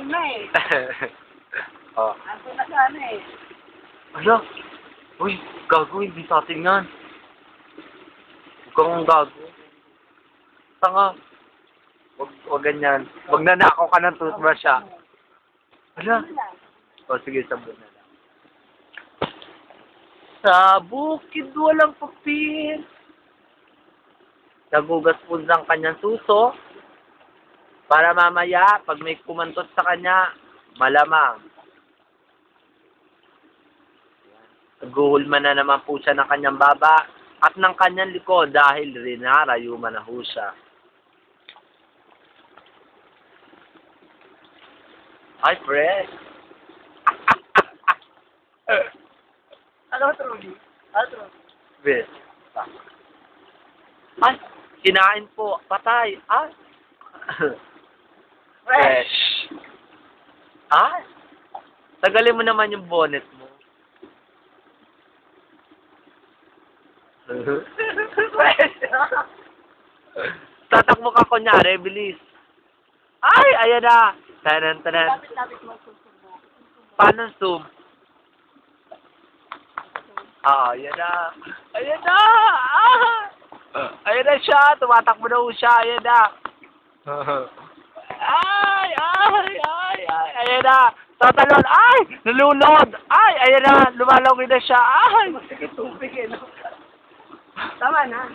Andun na eh. Oh. Andun na sana eh. Ala! Uy, gago, hindi sa atin yan. Huwag kang gago. Tanga. Huwag ganyan. Huwag nanakaw ka ng toothbrush, ah. Ala! O, sige, sabon na lang. Sa bukid, walang papel. Nagugas po ng kanyang suso. Para mamaya, pag may kumantot sa kanya, malamang. Naguhulma na naman po siya ng kanyang baba at ng kanyang likod dahil rinarayuma na ho siya. Hi, Fred. Ano Trudy? Ano Trudy? Fred. Ay, kinain po. Patay. Ay. Fresh. Ay. Tagalin mo naman yung bonnet mo. Fresh! Tatakbo ka kunyari, bilis. Ay, ayan na. Tanan. Lapit mo susubo. Paano zoom? Ah, ayan na. Ayan na. Ah! Ayan na siya. Tumatakbo na ho siya. Ayan na. Ay. Ayan na. Tatalon. Ay! Nalunod. Ay, ayan na. Lumalawin na siya. Ay! Masakit tubig eh, no? Tama na.